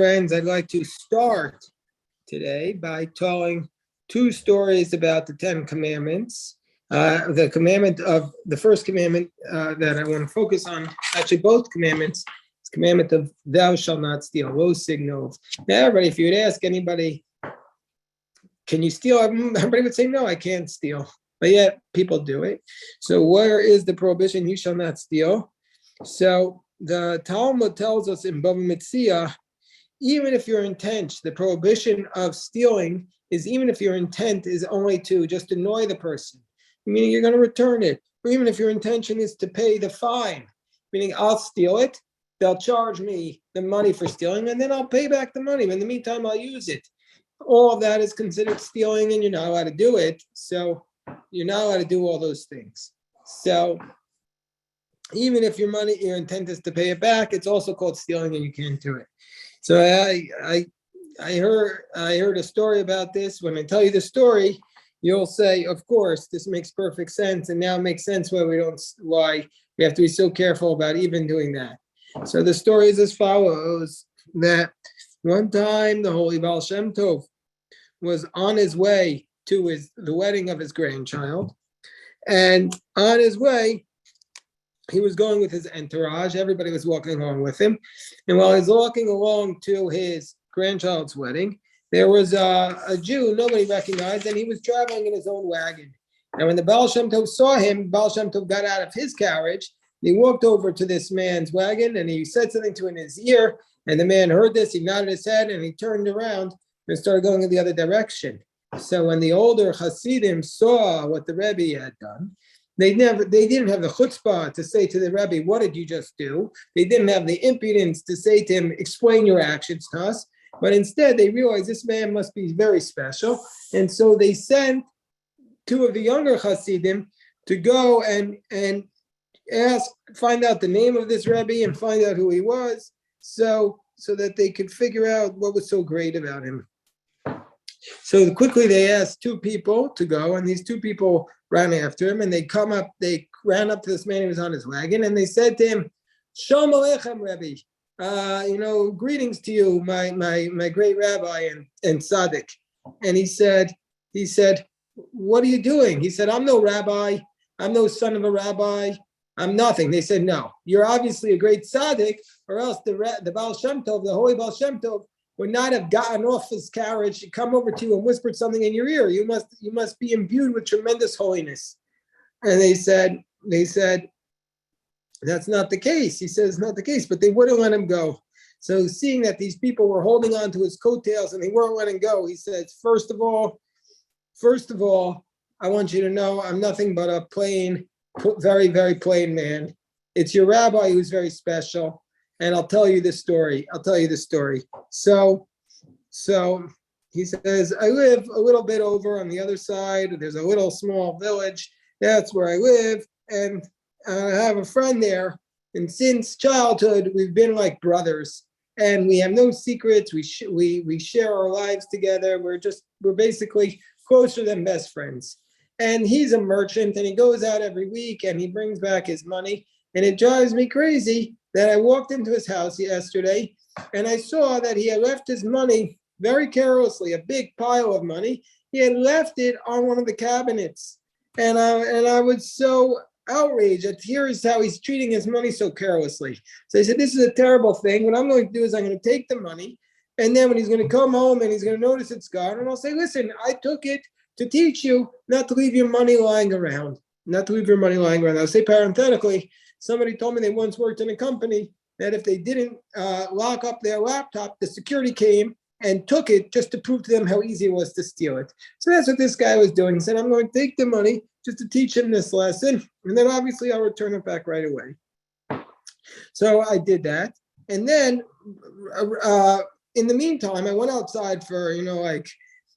Friends, I'd like to start today by telling two stories about the Ten Commandments. The first commandment that I want to focus on, actually both commandments, is commandment of thou shalt not steal, lo signo. Now, everybody, if you would ask anybody, can you steal? Everybody would say, no, I can't steal. But yet people do it. So where is the prohibition? You shall not steal. So the Talmud tells us in Bava Metzia, even if your intent, the prohibition of stealing is even if your intent is only to just annoy the person, meaning you're going to return it, or even if your intention is to pay the fine, meaning I'll steal it, they'll charge me the money for stealing, and then I'll pay back the money. In the meantime, I'll use it. All of that is considered stealing, and you're not allowed to do it. So you're not allowed to do all those things. So even if your intent is to pay it back, it's also called stealing, and you can't do it. So I heard a story about this. When I tell you the story, you'll say, of course, this makes perfect sense, and now it makes sense why we have to be so careful about even doing that. So the story is as follows: that one time the holy Baal Shem Tov was on his way to the wedding of his grandchild, and on his way, he was going with his entourage. Everybody was walking along with him. And while he's walking along to his grandchild's wedding, there was a Jew nobody recognized, and he was traveling in his own wagon. And when the Baal Shem Tov saw him, Baal Shem Tov got out of his carriage. He walked over to this man's wagon, and he said something to him in his ear. And the man heard this. He nodded his head, and he turned around and started going in the other direction. So when the older Hasidim saw what the Rebbe had done, they didn't have the chutzpah to say to the Rebbe, what did you just do? They didn't have the impudence to say to him, explain your actions to us. But instead, they realized this man must be very special. And so they sent two of the younger Hasidim to go and find out the name of this Rebbe and find out who he was, so that they could figure out what was so great about him. So quickly they asked two people to go, and these two people ran after him, and they ran up to this man who was on his wagon, and they said to him, Shalom Aleichem, Rebbe. Greetings to you, my great rabbi and tzaddik. And he said, what are you doing? He said, I'm no rabbi, I'm no son of a rabbi, I'm nothing. They said, no, you're obviously a great tzaddik, or else the Baal Shem Tov, the holy Baal Shem Tov, would not have gotten off his carriage, come over to you and whispered something in your ear. You must be imbued with tremendous holiness. And they said, that's not the case. He says, not the case, but they wouldn't let him go. So seeing that these people were holding on to his coattails and they weren't letting go, he says, first of all, I want you to know I'm nothing but a plain, very, very plain man. It's your rabbi who's very special. And I'll tell you the story. So he says, I live a little bit over on the other side. There's a little small village. That's where I live. And I have a friend there. And since childhood, we've been like brothers. And we have no secrets. We share our lives together. We're basically closer than best friends. And he's a merchant, and he goes out every week, and he brings back his money. And it drives me crazy that I walked into his house yesterday, and I saw that he had left his money very carelessly, a big pile of money. He had left it on one of the cabinets. And I was so outraged that here's how he's treating his money so carelessly. So I said, this is a terrible thing. What I'm going to do is I'm going to take the money, and then when he's going to come home and he's going to notice it's gone, and I'll say, listen, I took it to teach you not to leave your money lying around. I'll say parenthetically, somebody told me they once worked in a company that if they didn't lock up their laptop, the security came and took it just to prove to them how easy it was to steal it. So that's what this guy was doing. He said, I'm going to take the money just to teach him this lesson, and then obviously I'll return it back right away. So I did that. And then in the meantime, I went outside for, like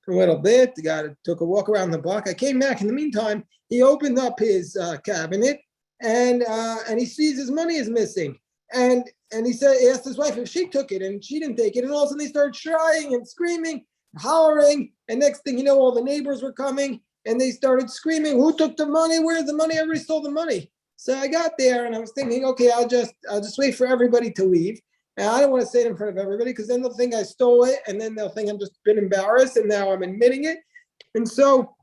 a little bit, took a walk around the block. I came back. In the meantime, he opened up his cabinet, and he sees his money is missing. And he asked his wife if she took it, and she didn't take it. And all of a sudden they started crying and screaming, hollering. And next thing you know, all the neighbors were coming, and they started screaming, who took the money? Where's the money? Everybody stole the money. So I got there, and I was thinking, okay, I'll just wait for everybody to leave. And I don't want to say it in front of everybody because then they'll think I stole it, and then they'll think I'm just been embarrassed, and now I'm admitting it. And so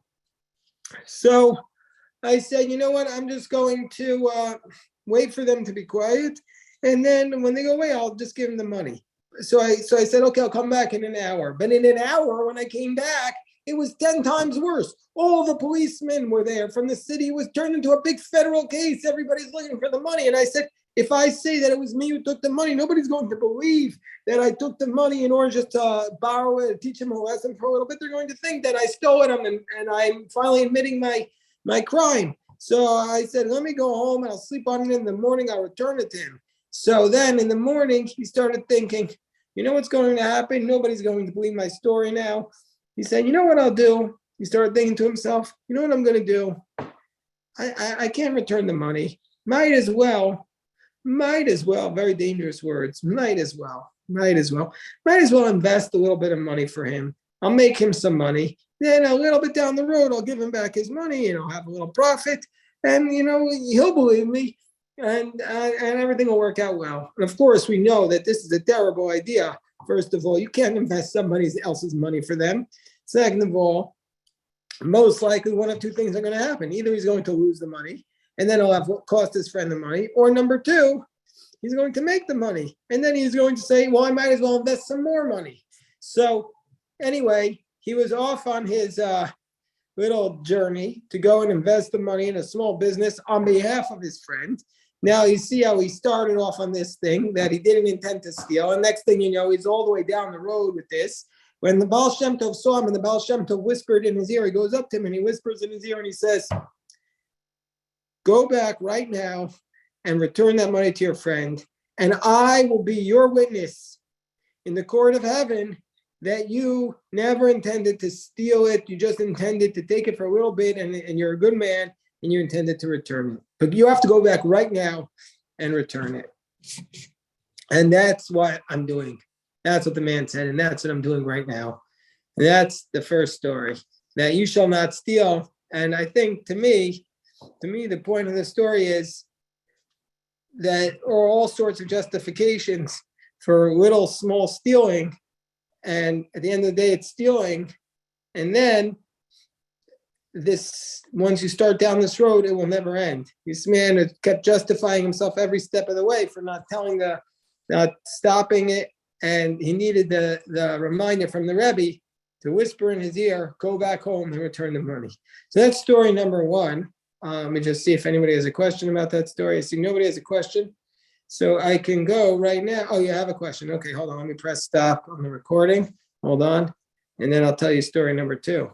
I said, you know what? I'm just going to wait for them to be quiet, and then when they go away, I'll just give them the money. So I said, okay, I'll come back in an hour. But in an hour, when I came back, it was 10 times worse. All the policemen were there from the city. It was turned into a big federal case. Everybody's looking for the money. And I said, if I say that it was me who took the money, nobody's going to believe that I took the money in order just to borrow it, teach them a lesson for a little bit. They're going to think that I stole it, and I'm finally admitting my crime. So I said, let me go home and I'll sleep on it. In the morning, I'll return it to him. So then in the morning, he started thinking, you know what's going to happen? Nobody's going to believe my story now. He said, you know what I'll do? He started thinking to himself, you know what I'm going to do? I can't return the money. Might as well, very dangerous words, might as well invest a little bit of money for him. I'll make him some money. Then a little bit down the road, I'll give him back his money and I'll have a little profit. And, he'll believe me. And everything will work out well. And of course, we know that this is a terrible idea. First of all, you can't invest somebody else's money for them. Second of all, most likely one of two things are going to happen. Either he's going to lose the money, and then he'll have cost his friend the money. Or number two, he's going to make the money. And then he's going to say, well, I might as well invest some more money. So anyway, he was off on his little journey to go and invest the money in a small business on behalf of his friend. Now you see how he started off on this thing that he didn't intend to steal. And next thing you know, he's all the way down the road with this. When the Baal Shem Tov saw him and the Baal Shem Tov whispered in his ear, he goes up to him and he whispers in his ear and he says, go back right now and return that money to your friend. And I will be your witness in the court of heaven that you never intended to steal it. You just intended to take it for a little bit, and you're a good man, and you intended to return it. But you have to go back right now and return it. And that's what I'm doing. That's what the man said, and that's what I'm doing right now. And that's the first story, that you shall not steal. And I think to me, the point of the story is that there are all sorts of justifications for little small stealing. And at the end of the day, it's stealing. And then once you start down this road, it will never end. This man kept justifying himself every step of the way for not stopping it. And he needed the reminder from the Rebbe to whisper in his ear, go back home and return the money. So that's story number one. Let me just see if anybody has a question about that story. I see nobody has a question. So I can go right now. Oh, you have a question. Okay, hold on. Let me press stop on the recording. Hold on. And then I'll tell you story number two.